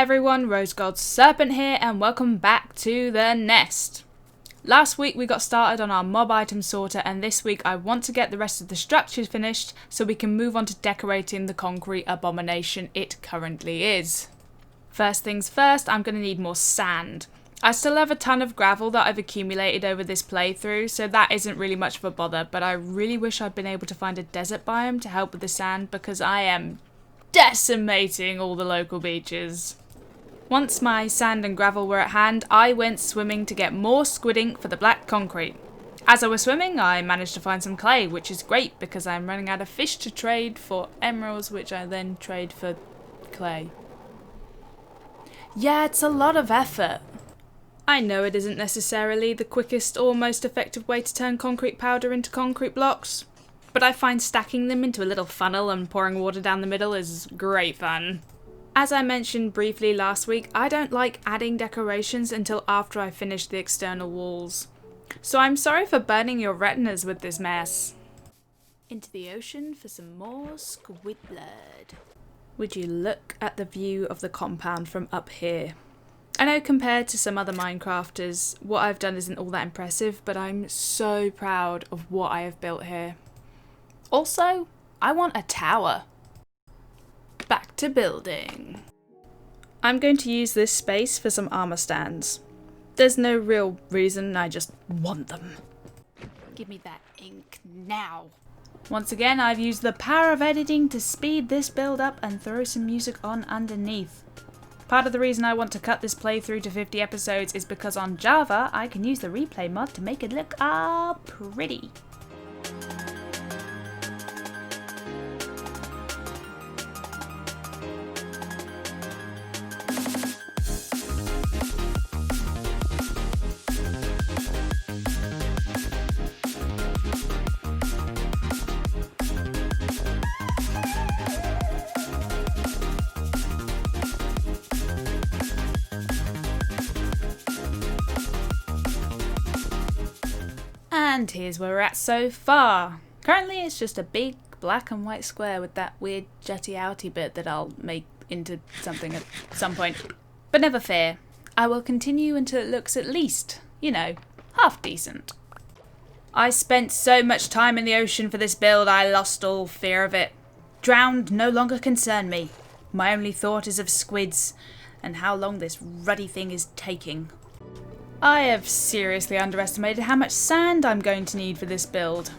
everyone, RoseGoldSerpent here and welcome back to the nest. Last week we got started on our mob item sorter and this week I want to get the rest of the structures finished so we can move on to decorating the concrete abomination it currently is. First things first, I'm going to need more sand. I still have a ton of gravel that I've accumulated over this playthrough, so that isn't really much of a bother, but I really wish I'd been able to find a desert biome to help with the sand because I am decimating all the local beaches. Once my sand and gravel were at hand, I went swimming to get more squid ink for the black concrete. As I was swimming, I managed to find some clay, which is great because I'm running out of fish to trade for emeralds, which I then trade for clay. Yeah, it's a lot of effort. I know it isn't necessarily the quickest or most effective way to turn concrete powder into concrete blocks, but I find stacking them into a little funnel and pouring water down the middle is great fun. As I mentioned briefly last week, I don't like adding decorations until after I finish the external walls. So I'm sorry for burning your retinas with this mess. Into the ocean for some more squid blood. Would you look at the view of the compound from up here? I know compared to some other Minecrafters, what I've done isn't all that impressive, but I'm so proud of what I have built here. Also, I want a tower. Back to building. I'm going to use this space for some armor stands. There's no real reason, I just want them. Give me that ink now. Once again, I've used the power of editing to speed this build up and throw some music on underneath. Part of the reason I want to cut this playthrough to 50 episodes is because on Java, I can use the replay mod to make it look pretty. And here's where we're at so far. Currently it's just a big black and white square with that weird jutty outy bit that I'll make into something at some point. But never fear, I will continue until it looks at least, half decent. I spent so much time in the ocean for this build I lost all fear of it. Drowned no longer concern me. My only thought is of squids and how long this ruddy thing is taking. I have seriously underestimated how much sand I'm going to need for this build.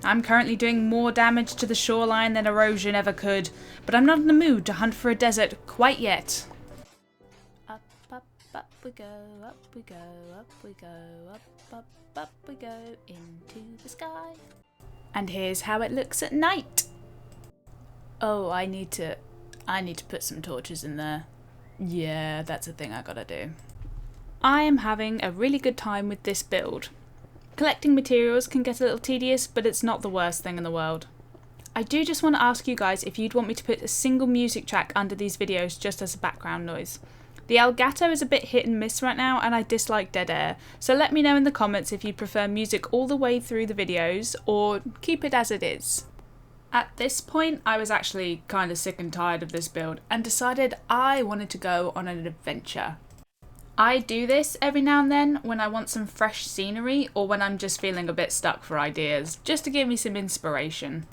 I'm currently doing more damage to the shoreline than erosion ever could, but I'm not in the mood to hunt for a desert quite yet. Up, up, up we go, up we go, up we go, up we go, into the sky. And here's how it looks at night. Oh, I need to put some torches in there. Yeah, that's a thing I gotta do. I am having a really good time with this build. Collecting materials can get a little tedious, but it's not the worst thing in the world. I do just want to ask you guys if you'd want me to put a single music track under these videos just as a background noise. The Elgato is a bit hit and miss right now and I dislike dead air, so let me know in the comments if you'd prefer music all the way through the videos or keep it as it is. At this point I was actually kind of sick and tired of this build and decided I wanted to go on an adventure. I do this every now and then when I want some fresh scenery or when I'm just feeling a bit stuck for ideas, just to give me some inspiration.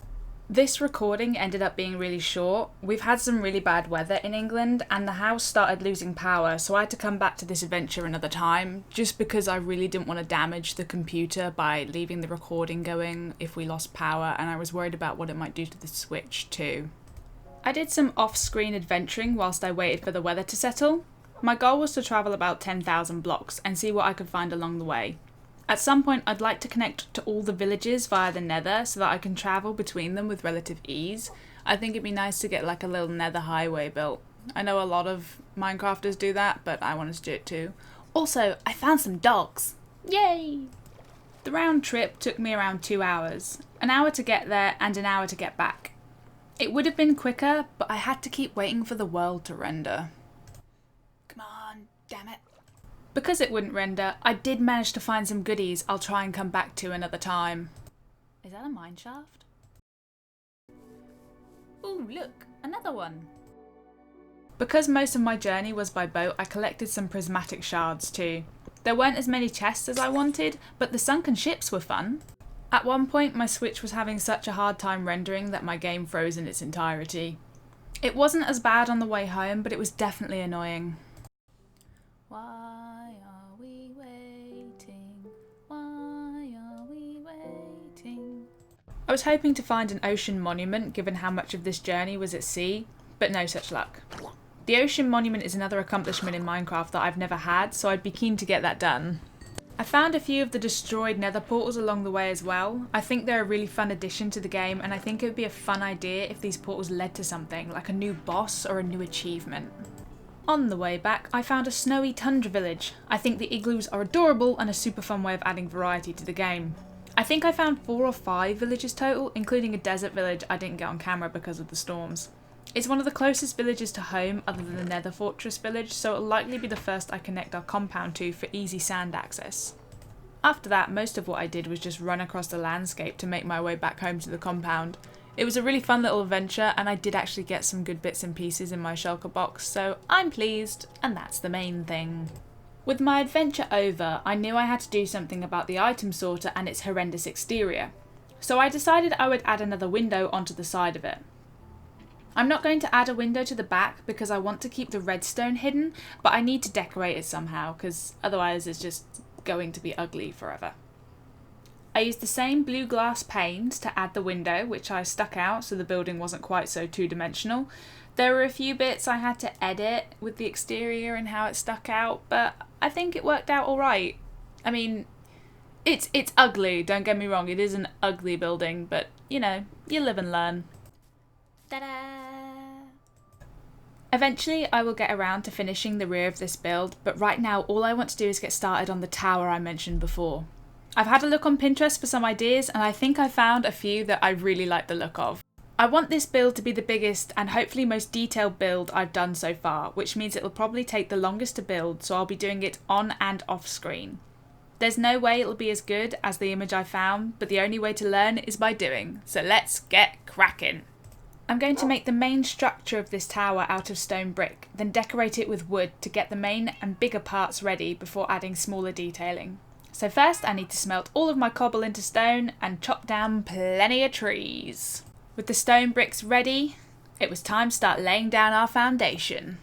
This recording ended up being really short. We've had some really bad weather in England and the house started losing power, so I had to come back to this adventure another time, just because I really didn't want to damage the computer by leaving the recording going if we lost power, and I was worried about what it might do to the Switch too. I did some off-screen adventuring whilst I waited for the weather to settle. My goal was to travel about 10,000 blocks and see what I could find along the way. At some point I'd like to connect to all the villages via the nether so that I can travel between them with relative ease. I think it'd be nice to get like a little nether highway built. I know a lot of Minecrafters do that, but I wanted to do it too. Also, I found some dogs! Yay! The round trip took me around 2 hours. An hour to get there and an hour to get back. It would have been quicker, but I had to keep waiting for the world to render. Come on, damn it. Because it wouldn't render, I did manage to find some goodies I'll try and come back to another time. Is that a mine shaft? Ooh, look, another one. Because most of my journey was by boat, I collected some prismatic shards too. There weren't as many chests as I wanted, but the sunken ships were fun. At one point my Switch was having such a hard time rendering that my game froze in its entirety. It wasn't as bad on the way home, but it was definitely annoying. Why are we waiting? Why are we waiting? I was hoping to find an ocean monument given how much of this journey was at sea, but no such luck. The ocean monument is another accomplishment in Minecraft that I've never had, so I'd be keen to get that done. I found a few of the destroyed nether portals along the way as well. I think they're a really fun addition to the game, and I think it would be a fun idea if these portals led to something, like a new boss or a new achievement. On the way back, I found a snowy tundra village. I think the igloos are adorable and a super fun way of adding variety to the game. I think I found 4 or 5 villages total, including a desert village I didn't get on camera because of the storms. It's one of the closest villages to home other than the Nether Fortress village, so it'll likely be the first I connect our compound to for easy sand access. After that, most of what I did was just run across the landscape to make my way back home to the compound. It was a really fun little adventure, and I did actually get some good bits and pieces in my shulker box, so I'm pleased, and that's the main thing. With my adventure over, I knew I had to do something about the item sorter and its horrendous exterior, so I decided I would add another window onto the side of it. I'm not going to add a window to the back because I want to keep the redstone hidden, but I need to decorate it somehow because otherwise it's just going to be ugly forever. I used the same blue glass panes to add the window, which I stuck out so the building wasn't quite so two-dimensional. There were a few bits I had to edit with the exterior and how it stuck out, but I think it worked out alright. I mean, it's ugly, don't get me wrong, it is an ugly building, but you know, you live and learn. Ta-da! Eventually I will get around to finishing the rear of this build, but right now all I want to do is get started on the tower I mentioned before. I've had a look on Pinterest for some ideas and I think I found a few that I really like the look of. I want this build to be the biggest and hopefully most detailed build I've done so far, which means it'll probably take the longest to build, so I'll be doing it on and off screen. There's no way it'll be as good as the image I found, but the only way to learn is by doing, so let's get cracking. I'm going to make the main structure of this tower out of stone brick, then decorate it with wood to get the main and bigger parts ready before adding smaller detailing. So first I need to smelt all of my cobble into stone and chop down plenty of trees. With the stone bricks ready, it was time to start laying down our foundation.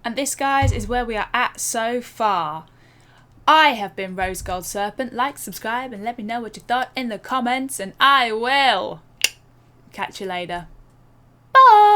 And this, guys, is where we are at so far. I have been RoseGoldSerpent. Like, subscribe, and let me know what you thought in the comments, and I will catch you later. Bye!